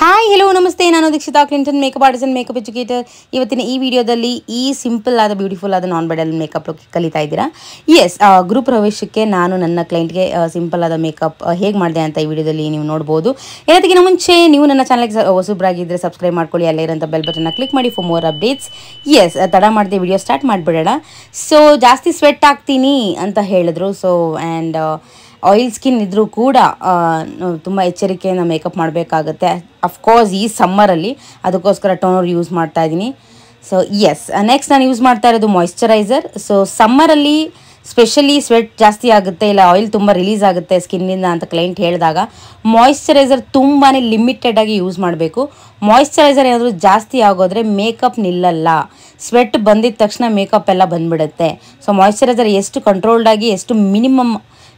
Hi hello ನಮಸ್ತೆ, ನಾನು Dikshita Clinton, makeup artist and makeup educator. ಇವತ್ತಿನ ಈ ವಿಡಿಯೋದಲ್ಲಿ ಈ ಸಿಂಪಲ್ ಆದ ಬ್ಯೂಟಿಫುಲ್ ಆದ ನಾನ್ ಬ್ರೈಡಲ್ ಮೇಕಪ್ ಕಲಿತಾ ಇದ್ದೀರಾ. ಗೃಹ ಪ್ರವೇಶಕ್ಕೆ ನಾನು ನನ್ನ ಕ್ಲೈಂಟ್ಗೆ ಸಿಂಪಲ್ ಆದ ಮೇಕಪ್ ಹೇಗೆ ಮಾಡಿದೆ ಅಂತ ಈ ವಿಡಿಯೋದಲ್ಲಿ ನೀವು ನೋಡ್ಬೋದು. ಎಲ್ಲದಕ್ಕಿಂತ ಮುಂಚೆ ನೀವು ನನ್ನ ಚಾನಲ್ಗೆ ಹೊಸಬ್ರಾಗಿದ್ದರೆ ಸಬ್ಸ್ಕ್ರೈಬ್ ಮಾಡ್ಕೊಳ್ಳಿ, ಅಲ್ಲೇ ಇರೋಂಥ ಬೆಲ್ ಬಟನ್ನ ಕ್ಲಿಕ್ ಮಾಡಿ ಫಾರ್ ಮೋರ್ ಅಪ್ಡೇಟ್ಸ್. ತಡ ಮಾಡದೆ ವಿಡಿಯೋ ಸ್ಟಾರ್ಟ್ ಮಾಡಿಬಿಡೋಣ. ಸೊ ಜಾಸ್ತಿ ಸ್ವೆಟ್ ಆಗ್ತೀನಿ ಅಂತ ಹೇಳಿದ್ರು. ಸೊ ಆ್ಯಂಡ್ ಆಯಿಲ್ ಸ್ಕಿನ್ ಇದ್ದರೂ ಕೂಡ ತುಂಬ ಎಚ್ಚರಿಕೆಯಿಂದ ಮೇಕಪ್ ಮಾಡಬೇಕಾಗುತ್ತೆ. ಅಫ್ಕೋರ್ಸ್ ಈ ಸಮ್ಮರಲ್ಲಿ ಅದಕ್ಕೋಸ್ಕರ ಟೋನರ್ ಯೂಸ್ ಮಾಡ್ತಾ ಇದ್ದೀನಿ. ಸೊ ನೆಕ್ಸ್ಟ್ ನಾನು ಯೂಸ್ ಮಾಡ್ತಾ ಇರೋದು ಮಾಯಿಶ್ಚರೈಸರ್. ಸೊ ಸಮ್ಮರಲ್ಲಿ ಸ್ಪೆಷಲಿ ಸ್ವೆಟ್ ಜಾಸ್ತಿ ಆಗುತ್ತೆ, ಇಲ್ಲ ಆಯಿಲ್ ತುಂಬ ರಿಲೀಸ್ ಆಗುತ್ತೆ ಸ್ಕಿನ್ನಿಂದ ಅಂತ ಕ್ಲೈಂಟ್ ಹೇಳಿದಾಗ ಮಾಯಿಶ್ಚರೈಸರ್ ತುಂಬಾ ಲಿಮಿಟೆಡಾಗಿ ಯೂಸ್ ಮಾಡಬೇಕು. ಮಾಯಿಶ್ಚರೈಸರ್ ಏನಾದರೂ ಜಾಸ್ತಿ ಆಗೋದ್ರೆ ಮೇಕಪ್ ನಿಲ್ಲಲ್ಲ. ಸ್ವೆಟ್ ಬಂದಿದ್ದ ತಕ್ಷಣ ಮೇಕಪ್ ಎಲ್ಲ ಬಂದುಬಿಡುತ್ತೆ. ಸೊ ಮಾಯಿಶ್ಚರೈಸರ್ ಎಷ್ಟು ಕಂಟ್ರೋಲ್ಡಾಗಿ ಎಷ್ಟು ಮಿನಿಮಮ್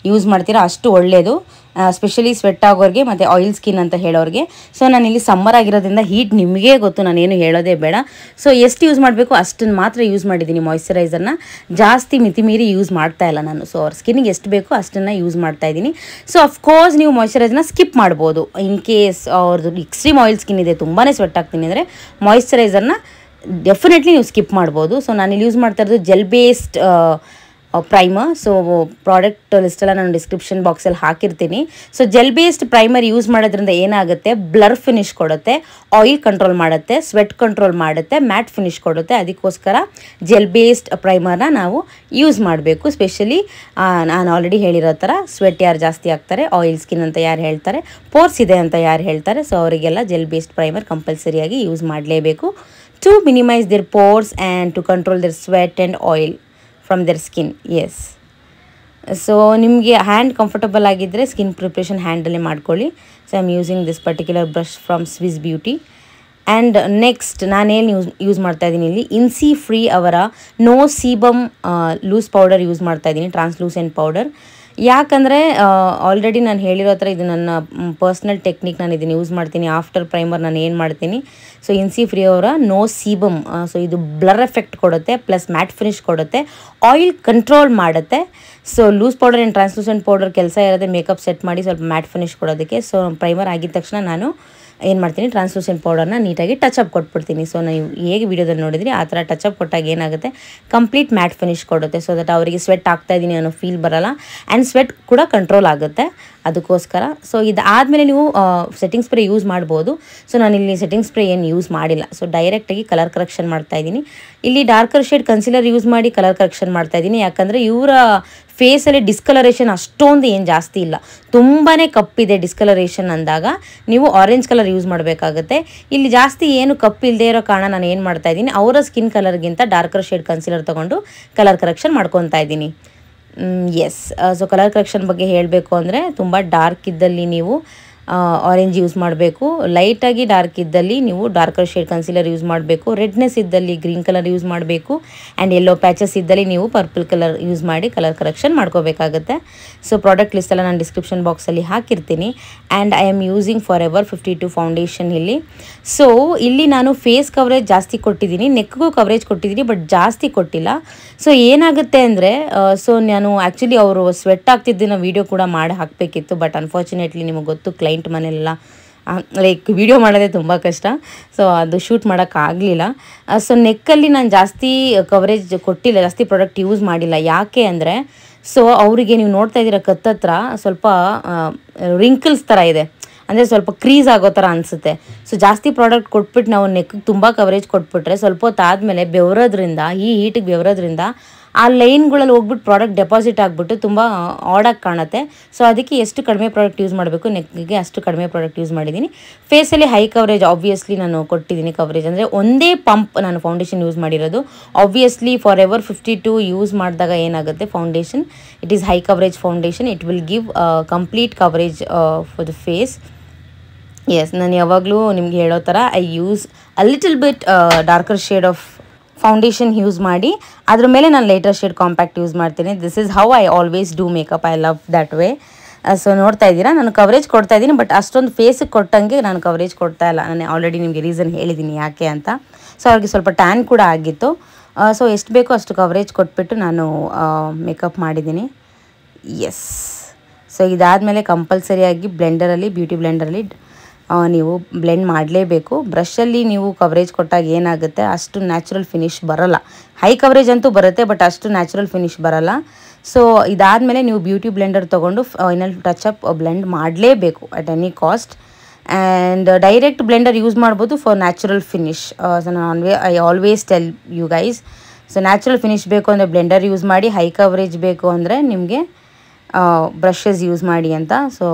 ಯೂಸ್ ಮಾಡ್ತೀರಾ ಅಷ್ಟು ಒಳ್ಳೆಯದು, ಸ್ಪೆಷಲಿ ಸ್ವೆಟ್ ಆಗೋರಿಗೆ ಮತ್ತು ಆಯಿಲ್ ಸ್ಕಿನ್ ಅಂತ ಹೇಳೋರಿಗೆ. ಸೊ ನಾನು ಇಲ್ಲಿ ಸಮ್ಮರ್ ಆಗಿರೋದ್ರಿಂದ ಹೀಟ್ ನಿಮಗೇ ಗೊತ್ತು, ನಾನೇನು ಹೇಳೋದೇ ಬೇಡ. ಸೊ ಎಷ್ಟು ಯೂಸ್ ಮಾಡಬೇಕು ಅಷ್ಟನ್ನು ಮಾತ್ರ ಯೂಸ್ ಮಾಡಿದ್ದೀನಿ ಮಾಯಿಶ್ಚರೈಸರ್ನ. ಜಾಸ್ತಿ ಮಿತಿಮೀರಿ ಯೂಸ್ ಮಾಡ್ತಾ ಇಲ್ಲ ನಾನು. ಸೊ ಅವ್ರ ಸ್ಕಿನ್ನಿಗೆ ಎಷ್ಟು ಬೇಕೋ ಅಷ್ಟನ್ನು ಯೂಸ್ ಮಾಡ್ತಾ ಇದ್ದೀನಿ. ಸೊ ಅಫ್ಕೋರ್ಸ್ ನೀವು ಮಾಯಿಶ್ಚರೈಸರ್ನ ಸ್ಕಿಪ್ ಮಾಡ್ಬೋದು. ಇನ್ ಕೇಸ್ ಅವ್ರದ್ದು ಎಕ್ಸ್ಟ್ರೀಮ್ ಆಯಿಲ್ ಸ್ಕಿನ್ ಇದೆ, ತುಂಬಾ ಸ್ವೆಟ್ ಆಗ್ತೀನಿ ಅಂದರೆ ಮಾಯಿಶ್ಚರೈಸರ್ನ ಡೆಫಿನೆಟ್ಲಿ ನೀವು ಸ್ಕಿಪ್ ಮಾಡ್ಬೋದು. ಸೊ ನಾನಿಲ್ಲಿ ಯೂಸ್ ಮಾಡ್ತಾ ಇರೋದು gel based primer. So product ಲಿಸ್ಟೆಲ್ಲ ನಾನು ಡಿಸ್ಕ್ರಿಪ್ಷನ್ ಬಾಕ್ಸಲ್ಲಿ ಹಾಕಿರ್ತೀನಿ. So gel based primer use ಮಾಡೋದ್ರಿಂದ ಏನಾಗುತ್ತೆ, ಬ್ಲರ್ ಫಿನಿಶ್ ಕೊಡುತ್ತೆ, ಆಯಿಲ್ ಕಂಟ್ರೋಲ್ ಮಾಡುತ್ತೆ, ಸ್ವೆಟ್ ಕಂಟ್ರೋಲ್ ಮಾಡುತ್ತೆ, ಮ್ಯಾಟ್ ಫಿನಿಶ್ ಕೊಡುತ್ತೆ. ಅದಕ್ಕೋಸ್ಕರ ಜೆಲ್ ಬೇಸ್ಡ್ ಪ್ರೈಮರ್ನ ನಾವು ಯೂಸ್ ಮಾಡಬೇಕು. ಸ್ಪೆಷಲಿ ನಾನು ಆಲ್ರೆಡಿ ಹೇಳಿರೋ ಥರ ಸ್ವೆಟ್ ಯಾರು ಜಾಸ್ತಿ ಆಗ್ತಾರೆ, ಆಯಿಲ್ ಸ್ಕಿನ್ ಅಂತ ಯಾರು ಹೇಳ್ತಾರೆ, ಪೋರ್ಸ್ ಇದೆ ಅಂತ ಯಾರು ಹೇಳ್ತಾರೆ, ಸೊ ಅವರಿಗೆಲ್ಲ ಜೆಲ್ ಬೇಸ್ಡ್ ಪ್ರೈಮರ್ ಕಂಪಲ್ಸರಿಯಾಗಿ ಯೂಸ್ ಮಾಡಲೇಬೇಕು to minimise their pores and to control their sweat and oil from their skin. So ನಿಮಗೆ ಹ್ಯಾಂಡ್ ಕಂಫರ್ಟಬಲ್ ಆಗಿದ್ದರೆ ಸ್ಕಿನ್ ಪ್ರಿಪ್ರೇಷನ್ ಹ್ಯಾಂಡಲ್ಲೇ ಮಾಡ್ಕೊಳ್ಳಿ. So I am using this particular brush from Swiss Beauty. And next ನಾನೇನು use ಮಾಡ್ತಾಯಿದ್ದೀನಿ ಇಲ್ಲಿ, Innisfree ಅವರ no sebum loose powder use ಮಾಡ್ತಾಯಿದ್ದೀನಿ, translucent powder. ಯಾಕಂದರೆ ಆಲ್ರೆಡಿ ನಾನು ಹೇಳಿರೋ ಥರ ಇದು ನನ್ನ ಪರ್ಸ್ನಲ್ ಟೆಕ್ನಿಕ್, ನಾನು ಇದನ್ನು ಯೂಸ್ ಮಾಡ್ತೀನಿ. ಆಫ್ಟರ್ ಪ್ರೈಮರ್ ನಾನು ಏನು ಮಾಡ್ತೀನಿ, ಸೊ ಇನ್ಸಿ ಫ್ರೀ ಅವರ ನೋ ಸೀಬಮ್. ಸೊ ಇದು ಬ್ಲರ್ ಎಫೆಕ್ಟ್ ಕೊಡುತ್ತೆ, ಪ್ಲಸ್ ಮ್ಯಾಟ್ ಫಿನಿಶ್ ಕೊಡುತ್ತೆ, ಆಯಿಲ್ ಕಂಟ್ರೋಲ್ ಮಾಡುತ್ತೆ. So loose powder and translucent powder ಕೆಲಸ ಇರೋದೇ ಮೇಕಪ್ ಸೆಟ್ ಮಾಡಿ ಸ್ವಲ್ಪ ಮ್ಯಾಟ್ ಫಿನಿಶ್ ಕೊಡೋದಕ್ಕೆ. ಸೊ ಪ್ರೈಮರ್ ಆಗಿದ ತಕ್ಷಣ ನಾನು ಏನು ಮಾಡ್ತೀನಿ, ಟ್ರಾನ್ಸ್ಲೂಸೆಂಟ್ ಪೌಡರ್ನ ನೀಟಾಗಿ ಟಚಪ್ ಕೊಟ್ಬಿಡ್ತೀನಿ. ಸೊ ನೀವು ಹೇಗೆ ವಿಡಿಯೋದಲ್ಲಿ ನೋಡಿದ್ರಿ ಆ ಥರ ಟಚಪ್ ಕೊಟ್ಟಾಗ ಏನಾಗುತ್ತೆ, ಕಂಪ್ಲೀಟ್ ಮ್ಯಾಟ್ ಫಿನಿಶ್ ಕೊಡುತ್ತೆ. ಸೊ ದಟ್ ಅವರಿಗೆ ಸ್ವೆಟ್ ಆಗ್ತಾಯಿದ್ದೀನಿ ಅನ್ನೋ ಫೀಲ್ ಬರೋಲ್ಲ, ಆ್ಯಂಡ್ ಸ್ವೆಟ್ ಕೂಡ ಕಂಟ್ರೋಲ್ ಆಗುತ್ತೆ ಅದಕ್ಕೋಸ್ಕರ. ಸೊ ಇದಾದಮೇಲೆ ನೀವು ಸೆಟ್ಟಿಂಗ್ ಸ್ಪ್ರೇ ಯೂಸ್ ಮಾಡ್ಬೋದು. ಸೊ ನಾನಿಲ್ಲಿ ಸೆಟ್ಟಿಂಗ್ ಸ್ಪ್ರೇ ಏನು ಯೂಸ್ ಮಾಡಿಲ್ಲ. ಸೊ ಡೈರೆಕ್ಟಾಗಿ ಕಲರ್ ಕರೆಕ್ಷನ್ ಮಾಡ್ತಾಯಿದ್ದೀನಿ. ಇಲ್ಲಿ ಡಾರ್ಕರ್ ಶೇಡ್ ಕನ್ಸಿಲರ್ ಯೂಸ್ ಮಾಡಿ ಕಲರ್ ಕರೆಕ್ಷನ್ ಮಾಡ್ತಾಯಿದ್ದೀನಿ. ಯಾಕಂದರೆ ಇವರ ಫೇಸಲ್ಲಿ ಡಿಸ್ಕಲರೇಷನ್ ಅಷ್ಟೊಂದು ಏನು ಜಾಸ್ತಿ ಇಲ್ಲ, ತುಂಬಾ ಕಪ್ಪಿದೆ ಡಿಸ್ಕಲರೇಷನ್ ಅಂದಾಗ ನೀವು ಆರೆಂಜ್ ಕಲರ್ ಯೂಸ್ ಮಾಡಬೇಕಾಗುತ್ತೆ. ಇಲ್ಲಿ ಜಾಸ್ತಿ ಏನು ಕಪ್ಪಿಲ್ಲದೆ ಇರೋ ಕಾರಣ ನಾನು ಏನು ಮಾಡ್ತಾಯಿದ್ದೀನಿ, ಅವರ ಸ್ಕಿನ್ ಕಲರ್ಗಿಂತ ಡಾರ್ಕರ್ ಶೇಡ್ ಕನ್ಸಿಲರ್ ತೊಗೊಂಡು ಕಲರ್ ಕರೆಕ್ಷನ್ ಮಾಡ್ಕೊತಾ ಇದ್ದೀನಿ. ಸೊ ಕಲರ್ ಕರೆಕ್ಷನ್ ಬಗ್ಗೆ ಹೇಳಬೇಕು ಅಂದರೆ ತುಂಬ ಡಾರ್ಕ್ ಇದ್ದಲ್ಲಿ ನೀವು ಆರೆಂಜ್ ಯೂಸ್ ಮಾಡಬೇಕು, ಲೈಟಾಗಿ ಡಾರ್ಕ್ ಇದ್ದಲ್ಲಿ ನೀವು ಡಾರ್ಕರ್ ಶೇಡ್ ಕನ್ಸಿಲರ್ ಯೂಸ್ ಮಾಡಬೇಕು, ರೆಡ್ನೆಸ್ ಇದ್ದಲ್ಲಿ ಗ್ರೀನ್ ಕಲರ್ ಯೂಸ್ ಮಾಡಬೇಕು, ಆ್ಯಂಡ್ ಯೆಲ್ಲೋ ಪ್ಯಾಚಸ್ ಇದ್ದಲ್ಲಿ ನೀವು ಪರ್ಪಲ್ ಕಲರ್ ಯೂಸ್ ಮಾಡಿ ಕಲರ್ ಕರೆಕ್ಷನ್ ಮಾಡ್ಕೋಬೇಕಾಗುತ್ತೆ. ಸೊ ಪ್ರಾಡಕ್ಟ್ ಲಿಸ್ಟೆಲ್ಲ ನಾನು ಡಿಸ್ಕ್ರಿಪ್ಷನ್ ಬಾಕ್ಸಲ್ಲಿ ಹಾಕಿರ್ತೀನಿ. And I am using for ever 52 foundation ಇಲ್ಲಿ. ಸೊ ಇಲ್ಲಿ ನಾನು ಫೇಸ್ ಕವರೇಜ್ ಜಾಸ್ತಿ ಕೊಟ್ಟಿದ್ದೀನಿ, ನೆಕ್ಗೂ ಕವರೇಜ್ ಕೊಟ್ಟಿದ್ದೀನಿ, ಬಟ್ ಜಾಸ್ತಿ ಕೊಟ್ಟಿಲ್ಲ. ಸೊ ಏನಾಗುತ್ತೆ ಅಂದರೆ, ಸೊ ನಾನು ಆ್ಯಕ್ಚುಲಿ ಅವರು ಸ್ವೆಟ್ ಆಗ್ತಿದ್ದನ್ನ ವೀಡಿಯೋ ಕೂಡ ಮಾಡಿ ಹಾಕಬೇಕಿತ್ತು, ಬಟ್ ಅನ್ಫಾರ್ಚುನೇಟ್ಲಿ ನಿಮಗೆ ಗೊತ್ತು ಕ್ಲೈಂಟ್ ಮನೆಯಲ್ಲ ಲೈಕ್ ವಿಡಿಯೋ ಮಾಡೋದೇ ತುಂಬ ಕಷ್ಟ. ಸೊ ಅದು ಶೂಟ್ ಮಾಡೋಕ್ಕಾಗಲಿಲ್ಲ. ಸೊ ನೆಕ್ಕಲ್ಲಿ ನಾನು ಜಾಸ್ತಿ ಕವರೇಜ್ ಕೊಟ್ಟಿಲ್ಲ, ಜಾಸ್ತಿ ಪ್ರಾಡಕ್ಟ್ ಯೂಸ್ ಮಾಡಿಲ್ಲ. ಯಾಕೆ ಅಂದರೆ, ಸೊ ಅವರಿಗೆ ನೀವು ನೋಡ್ತಾ ಇದ್ದೀರ ಕತ್ತತ್ರ ಸ್ವಲ್ಪ ರಿಂಕಲ್ಸ್ ಥರ ಇದೆ, ಅಂದರೆ ಸ್ವಲ್ಪ ಕ್ರೀಸ್ ಆಗೋ ಥರ ಅನಿಸುತ್ತೆ. ಸೊ ಜಾಸ್ತಿ ಪ್ರಾಡಕ್ಟ್ ಕೊಟ್ಬಿಟ್ಟು ನಾವು ನೆಕ್ಗೆ ತುಂಬ ಕವರೇಜ್ ಕೊಟ್ಬಿಟ್ರೆ ಸ್ವಲ್ಪ ಹೊತ್ತು ಆದಮೇಲೆ ಬೆವರೋದ್ರಿಂದ, ಈ ಹೀಟಿಗೆ ಬೆವರೋದ್ರಿಂದ ಆ ಲೈನ್ಗಳಲ್ಲಿ ಹೋಗ್ಬಿಟ್ಟು ಪ್ರಾಡಕ್ಟ್ ಡೆಪಾಸಿಟ್ ಆಗಿಬಿಟ್ಟು ತುಂಬ ಆಡಾಗಿ ಕಾಣುತ್ತೆ. ಸೊ ಅದಕ್ಕೆ ಎಷ್ಟು ಕಡಿಮೆ ಪ್ರಾಡಕ್ಟ್ ಯೂಸ್ ಮಾಡಬೇಕು, ನೆಕ್ಗೆ ಅಷ್ಟು ಕಡಿಮೆ ಪ್ರಾಡಕ್ಟ್ ಯೂಸ್ ಮಾಡಿದ್ದೀನಿ. ಫೇಸಲ್ಲಿ ಹೈ ಕವರೇಜ್ ಆಬ್ವಿಯಸ್ಲಿ ನಾನು ಕೊಟ್ಟಿದ್ದೀನಿ. ಕವರೇಜ್ ಅಂದರೆ ಒಂದೇ ಪಂಪ್ ನಾನು ಫೌಂಡೇಶನ್ ಯೂಸ್ ಮಾಡಿರೋದು. ಆಬ್ವಿಯಸ್ಲಿ ಫಾರ್ ಎವರ್ 52 ಯೂಸ್ ಮಾಡಿದಾಗ ಏನಾಗುತ್ತೆ, foundation it is high coverage foundation, it will give complete coverage for the face. ನಾನು ಯಾವಾಗಲೂ ನಿಮ್ಗೆ ಹೇಳೋ ಥರ I use a little bit darker shade of foundation use ಮಾಡಿ ಅದ್ರ ಮೇಲೆ ನಾನು ಲೇಟರ್ ಶೇಡ್ ಕಾಂಪ್ಯಾಕ್ಟ್ ಯೂಸ್ ಮಾಡ್ತೀನಿ. This is how I always do makeup. I love that way. So ನೋಡ್ತಾ ಇದ್ದೀರಾ ನಾನು ಕವರೇಜ್ ಕೊಡ್ತಾ ಇದ್ದೀನಿ, ಬಟ್ ಅಷ್ಟೊಂದು ಫೇಸಿಗೆ ಕೊಟ್ಟಂಗೆ ನಾನು ಕವರೇಜ್ ಕೊಡ್ತಾ ಇಲ್ಲ. ನಾನು ಆಲ್ರೆಡಿ ನಿಮಗೆ ರೀಸನ್ ಹೇಳಿದ್ದೀನಿ ಯಾಕೆ ಅಂತ. ಸೊ ಅವ್ರಿಗೆ ಸ್ವಲ್ಪ ಟ್ಯಾನ್ ಕೂಡ ಆಗಿತ್ತು. ಸೊ ಎಷ್ಟು ಬೇಕೋ ಅಷ್ಟು ಕವರೇಜ್ ಕೊಟ್ಬಿಟ್ಟು ನಾನು ಮೇಕಪ್ ಮಾಡಿದ್ದೀನಿ. ಸೊ ಇದಾದಮೇಲೆ ಕಂಪಲ್ಸರಿಯಾಗಿ ಬ್ಲೆಂಡರಲ್ಲಿ, ಬ್ಯೂಟಿ ಬ್ಲೆಂಡರಲ್ಲಿ ನೀವು ಬ್ಲೆಂಡ್ ಮಾಡಲೇಬೇಕು. ಬ್ರಷಲ್ಲಿ ನೀವು ಕವರೇಜ್ ಕೊಟ್ಟಾಗ ಏನಾಗುತ್ತೆ, ಅಷ್ಟು ನ್ಯಾಚುರಲ್ ಫಿನಿಶ್ ಬರೋಲ್ಲ. ಹೈ ಕವರೇಜ್ ಅಂತೂ ಬರುತ್ತೆ, ಬಟ್ ಅಷ್ಟು ನ್ಯಾಚುರಲ್ ಫಿನಿಶ್ ಬರೋಲ್ಲ. ಸೊ ಇದಾದಮೇಲೆ ನೀವು ಬ್ಯೂಟಿ ಬ್ಲೆಂಡರ್ ತೊಗೊಂಡು ಫೈನಲ್ ಟಚಪ್ ಬ್ಲೆಂಡ್ ಮಾಡಲೇಬೇಕು at any cost. And direct blender use ಮಾಡ್ಬೋದು for natural finish. So I always tell you guys, so natural finish ಬೇಕು ಅಂದರೆ ಬ್ಲೆಂಡರ್ ಯೂಸ್ ಮಾಡಿ, ಹೈ ಕವರೇಜ್ ಬೇಕು ಅಂದರೆ ನಿಮಗೆ ಬ್ರಷಸ್ ಯೂಸ್ ಮಾಡಿ ಅಂತ. ಸೊ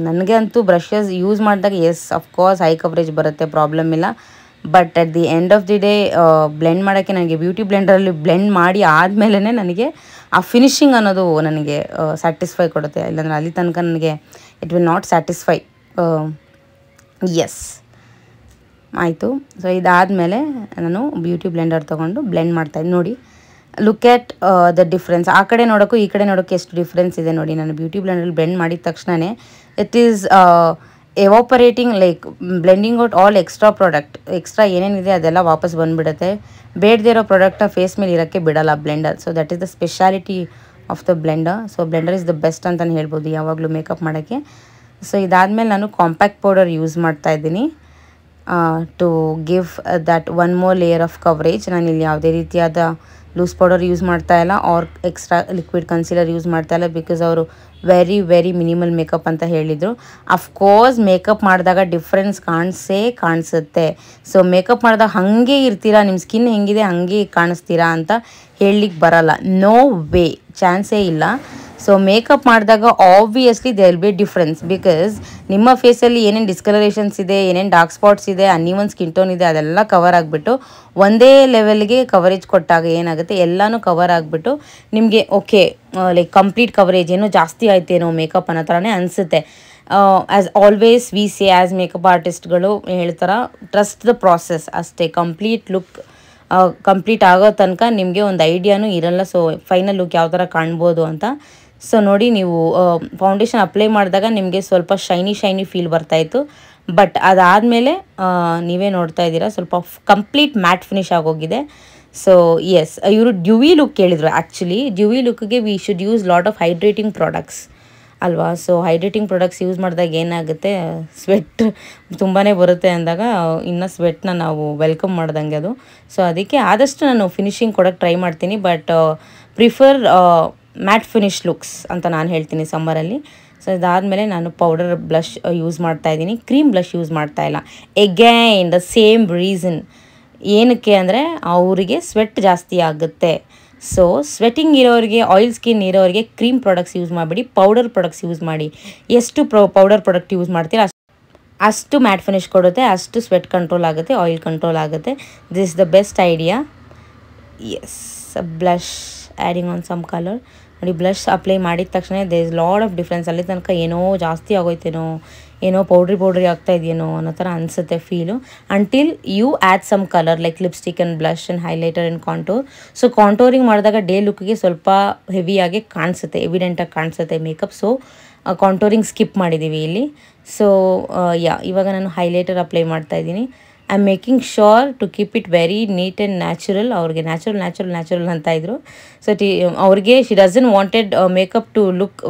ನನಗೆ ಅಂತೂ ಬ್ರಷಸ್ ಯೂಸ್ ಮಾಡಿದಾಗ ಅಫ್ಕೋರ್ಸ್ ಹೈ ಕವರೇಜ್ ಬರುತ್ತೆ, ಪ್ರಾಬ್ಲಮ್ ಇಲ್ಲ. But at the end of the day blend ಮಾಡೋಕ್ಕೆ ನನಗೆ ಬ್ಯೂಟಿ ಬ್ಲೆಂಡರಲ್ಲಿ ಬ್ಲೆಂಡ್ ಮಾಡಿ ಆದಮೇಲೆ ನನಗೆ ಆ ಫಿನಿಶಿಂಗ್ ಅನ್ನೋದು ನನಗೆ ಸ್ಯಾಟಿಸ್ಫೈ ಕೊಡುತ್ತೆ. ಇಲ್ಲಾಂದರೆ ಅಲ್ಲಿ ತನಕ ನನಗೆ it will not satisfy. Yes ಆಯಿತು. ಸೊ ಇದಾದಮೇಲೆ ನಾನು ಬ್ಯೂಟಿ ಬ್ಲೆಂಡರ್ ತೊಗೊಂಡು ಬ್ಲೆಂಡ್ ಮಾಡ್ತಾಯಿದ್ದೀನಿ. ನೋಡಿ, ಲುಕ್ ಎಟ್ ದ ಡಿಫ್ರೆನ್ಸ್. ಆ ಕಡೆ ನೋಡೋಕ್ಕೂ ಈ ಕಡೆ ನೋಡೋಕ್ಕೆ ಎಷ್ಟು ಡಿಫ್ರೆನ್ಸ್ ಇದೆ ನೋಡಿ. ನಾನು ಬ್ಯೂಟಿ ಬ್ಲೆಂಡರಲ್ಲಿ ಬ್ಲೆಂಡ್ ಮಾಡಿದ ತಕ್ಷಣವೇ it is evaporating, like blending out all extra product. Extra ಏನೇನಿದೆ ಅದೆಲ್ಲ ವಾಪಸ್ ಬಂದುಬಿಡುತ್ತೆ. ಬೇಡದೇ ಇರೋ ಪ್ರಾಡಕ್ಟ್ನ ಫೇಸ್ ಮೇಲೆ ಇರೋಕ್ಕೆ ಬಿಡಲ್ಲ blender. So that is the speciality of the blender. So blender is the best ಅಂತಲೇ ಹೇಳ್ಬೋದು ಯಾವಾಗಲೂ ಮೇಕಪ್ ಮಾಡೋಕ್ಕೆ. ಸೊ ಇದಾದಮೇಲೆ ನಾನು ಕಾಂಪ್ಯಾಕ್ಟ್ ಪೌಡರ್ ಯೂಸ್ ಮಾಡ್ತಾಯಿದ್ದೀನಿ to give that one more layer of coverage. ನಾನಿಲ್ಲಿ ಯಾವುದೇ ರೀತಿಯಾದ ಲೂಸ್ ಪೌಡರ್ ಯೂಸ್ ಮಾಡ್ತಾಯಿಲ್ಲ or extra liquid concealer use ಮಾಡ್ತಾಯಿಲ್ಲ, ಬಿಕಾಸ್ ಅವರು ವೆರಿ ಮಿನಿಮಲ್ ಮೇಕಪ್ ಅಂತ ಹೇಳಿದರು. ಅಫ್ಕೋರ್ಸ್ ಮೇಕಪ್ ಮಾಡಿದಾಗ ಡಿಫ್ರೆನ್ಸ್ ಕಾಣಿಸುತ್ತೆ. ಸೊ ಮೇಕಪ್ ಮಾಡಿದಾಗ ಹಾಗೆ ಇರ್ತೀರಾ, ನಿಮ್ಮ ಸ್ಕಿನ್ ಹೆಂಗಿದೆ ಹಾಗೆ ಕಾಣಿಸ್ತೀರಾ ಅಂತ ಹೇಳಲಿಕ್ಕೆ ಬರಲ್ಲ. ನೋ ವೇ, ಚಾನ್ಸೇ ಇಲ್ಲ. ಸೊ ಮೇಕಪ್ ಮಾಡಿದಾಗ obviously there will be difference, because ನಿಮ್ಮ ಫೇಸಲ್ಲಿ ಏನೇನು ಡಿಸ್ಕಲರೇಷನ್ಸ್ ಇದೆ, ಏನೇನು ಡಾರ್ಕ್ ಸ್ಪಾಟ್ಸ್ ಇದೆ, ಅನ್ಇವನ್ ಸ್ಕಿನ್ ಟೋನ್ ಇದೆ, ಅದೆಲ್ಲ ಕವರ್ ಆಗಿಬಿಟ್ಟು ಒಂದೇ ಲೆವೆಲ್ಗೆ ಕವರೇಜ್ ಕೊಟ್ಟಾಗ ಏನಾಗುತ್ತೆ, ಎಲ್ಲನೂ ಕವರ್ ಆಗಿಬಿಟ್ಟು ನಿಮಗೆ ಓಕೆ ಲೈಕ್ ಕಂಪ್ಲೀಟ್ ಕವರೇಜ್ ಏನೋ ಜಾಸ್ತಿ ಆಯ್ತೇನೋ ಮೇಕಪ್ ಅನ್ನೋ ಥರನೇ ಅನಿಸುತ್ತೆ. As always we say as makeup ಆರ್ಟಿಸ್ಟ್ಗಳು ಹೇಳ್ತಾರೆ, ಟ್ರಸ್ಟ್ ದ ಪ್ರಾಸೆಸ್ ಅಷ್ಟೇ. ಕಂಪ್ಲೀಟ್ ಆಗೋ ತನಕ ನಿಮಗೆ ಒಂದು ಐಡಿಯಾನೂ ಇರಲ್ಲ. ಸೊ ಫೈನಲ್ ಲುಕ್ ಯಾವ ಥರ ಕಾಣ್ಬೋದು ಅಂತ. ಸೊ ನೋಡಿ, ನೀವು ಫೌಂಡೇಶನ್ ಅಪ್ಲೈ ಮಾಡಿದಾಗ ನಿಮಗೆ ಸ್ವಲ್ಪ ಶೈನಿ ಫೀಲ್ ಬರ್ತಾಯಿತ್ತು. ಬಟ್ ಅದಾದಮೇಲೆ ನೀವೇ ನೋಡ್ತಾ ಇದ್ದೀರಾ ಸ್ವಲ್ಪ ಕಂಪ್ಲೀಟ್ ಮ್ಯಾಟ್ ಫಿನಿಶ್ ಆಗೋಗಿದೆ. ಸೊ ಎಸ್, ಇವರು ಡ್ಯೂವಿ ಲುಕ್ ಕೇಳಿದರು. ಆ್ಯಕ್ಚುಲಿ ಡ್ಯೂವಿ ಲುಕ್ಗೆ we should use lot of hydrating products ಅಲ್ವಾ. ಸೊ ಹೈಡ್ರೇಟಿಂಗ್ ಪ್ರಾಡಕ್ಟ್ಸ್ ಯೂಸ್ ಮಾಡಿದಾಗ ಏನಾಗುತ್ತೆ, ಸ್ವೆಟ್ ತುಂಬಾ ಬರುತ್ತೆ ಅಂದಾಗ ಇನ್ನು ಸ್ವೆಟ್ನ ನಾವು ವೆಲ್ಕಮ್ ಮಾಡ್ದಂಗೆ ಅದು. ಸೊ ಅದಕ್ಕೆ ಆದಷ್ಟು ನಾನು ಫಿನಿಶಿಂಗ್ ಕೊಡೋಕ್ಕೆ ಟ್ರೈ ಮಾಡ್ತೀನಿ, but prefer mat finish looks ಅಂತ ನಾನು ಹೇಳ್ತೀನಿ ಸಮ್ಮರಲ್ಲಿ. ಸೊ ಇದಾದಮೇಲೆ ನಾನು ಪೌಡರ್ ಬ್ಲಷ್ ಯೂಸ್ ಮಾಡ್ತಾಯಿದ್ದೀನಿ, ಕ್ರೀಮ್ ಬ್ಲಷ್ ಯೂಸ್ ಮಾಡ್ತಾಯಿಲ್ಲ. Again the same reason. ಏನಕ್ಕೆ ಅಂದರೆ ಅವರಿಗೆ ಸ್ವೆಟ್ ಜಾಸ್ತಿ ಆಗುತ್ತೆ. ಸೊ ಸ್ವೆಟಿಂಗ್ ಇರೋರಿಗೆ, ಆಯಿಲ್ ಸ್ಕಿನ್ ಇರೋರಿಗೆ ಕ್ರೀಮ್ ಪ್ರಾಡಕ್ಟ್ಸ್ ಯೂಸ್ ಮಾಡಿಬಿಡಿ, ಪೌಡರ್ ಪ್ರಾಡಕ್ಟ್ಸ್ ಯೂಸ್ ಮಾಡಿ. ಎಷ್ಟು ಪೌಡರ್ ಪ್ರಾಡಕ್ಟ್ ಯೂಸ್ ಮಾಡ್ತೀರಾ ಅಷ್ಟು ಮ್ಯಾಟ್ ಫಿನಿಶ್ ಕೊಡುತ್ತೆ, ಅಷ್ಟು ಸ್ವೆಟ್ ಕಂಟ್ರೋಲ್ ಆಗುತ್ತೆ, ಆಯಿಲ್ ಕಂಟ್ರೋಲ್ ಆಗುತ್ತೆ. This is the best idea. Yes, blush adding on some colour. ನೋಡಿ, ಬ್ಲಷ್ ಅಪ್ಲೈ ಮಾಡಿದ ತಕ್ಷಣ there is lot of difference. ಅಲ್ಲಿ ತನಕ ಏನೋ ಜಾಸ್ತಿ ಆಗೋಯ್ತೇನೋ, ಏನೋ ಪೌಡ್ರಿ ಆಗ್ತಾ ಇದೆಯೇನೋ ಅನ್ನೋ ಥರ ಅನಿಸುತ್ತೆ feel. Until you add some colour like lipstick and blush and highlighter and contour. So contouring ಮಾಡಿದಾಗ ಡೇ ಲುಕ್ಗೆ ಸ್ವಲ್ಪ ಹೆವಿಯಾಗಿ ಕಾಣಿಸುತ್ತೆ, ಎವಿಡೆಂಟಾಗಿ ಕಾಣಿಸುತ್ತೆ ಮೇಕಪ್. ಸೊ ಕಾಂಟೋರಿಂಗ್ ಸ್ಕಿಪ್ ಮಾಡಿದ್ದೀವಿ ಇಲ್ಲಿ. ಸೊ ಇವಾಗ ನಾನು ಹೈಲೈಟರ್ ಅಪ್ಲೈ ಮಾಡ್ತಾಯಿದ್ದೀನಿ. I am making sure to keep it very neat and natural. ಅವ್ರಿಗೆ ನ್ಯಾಚುರಲ್ ಅಂತ ಇದ್ರು. ಸೊ ಅವ್ರಿಗೆ she doesn't wanted makeup to look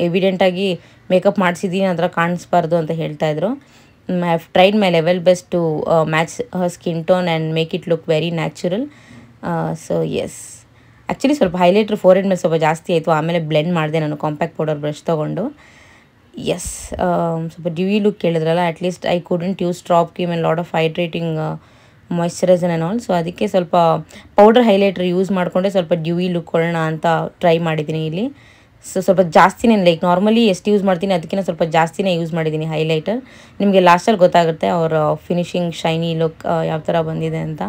ಎವಿಡೆಂಟಾಗಿ ಮೇಕಪ್ ಮಾಡಿಸಿದ್ದೀನಿ ಅದರ ಕಾಣಿಸ್ಬಾರ್ದು ಅಂತ ಹೇಳ್ತಾಯಿದ್ರು. I have tried my level best to match her skin tone and make it look very natural. So yes, actually ಸ್ವಲ್ಪ ಹೈಲೈಟ್ರ್ ಫೋರ್ಹೆಡ್ ಮೇಲೆ ಸ್ವಲ್ಪ ಜಾಸ್ತಿ ಆಯಿತು. ಆಮೇಲೆ ಬ್ಲೆಂಡ್ ಮಾಡಿದೆ ನಾನು ಕಾಂಪ್ಯಾಕ್ಟ್ ಪೌಡರ್ ಬ್ರಷ್ ತೊಗೊಂಡು. ಎಸ್, ಸ್ವಲ್ಪ ಡ್ಯೂಯಿ ಲುಕ್ ಕೇಳಿದ್ರಲ್ಲ, at least I couldn't use strap cream and lot of hydrating moisturiser and all. So ಅದಕ್ಕೆ ಸ್ವಲ್ಪ ಪೌಡರ್ ಹೈಲೈಟ್ರ್ ಯೂಸ್ ಮಾಡಿಕೊಂಡೆ ಸ್ವಲ್ಪ ಡ್ಯೂಯಿ ಲುಕ್ ಕೊಡೋಣ ಅಂತ ಟ್ರೈ ಮಾಡಿದ್ದೀನಿ ಇಲ್ಲಿ. ಸೊ ಸ್ವಲ್ಪ ಜಾಸ್ತಿನೇ, ಲೈಕ್ ನಾರ್ಮಲಿ ಎಷ್ಟು ಯೂಸ್ ಮಾಡ್ತೀನಿ ಅದಕ್ಕಿಂತ ಸ್ವಲ್ಪ ಜಾಸ್ತಿನೇ ಯೂಸ್ ಮಾಡಿದ್ದೀನಿ ಹೈಲೈಟರ್. ನಿಮಗೆ ಲಾಸ್ಟಲ್ಲಿ ಗೊತ್ತಾಗುತ್ತೆ ಅವರ ಫಿನಿಶಿಂಗ್ ಶೈನಿ ಲುಕ್ ಯಾವ ಥರ ಬಂದಿದೆ ಅಂತ.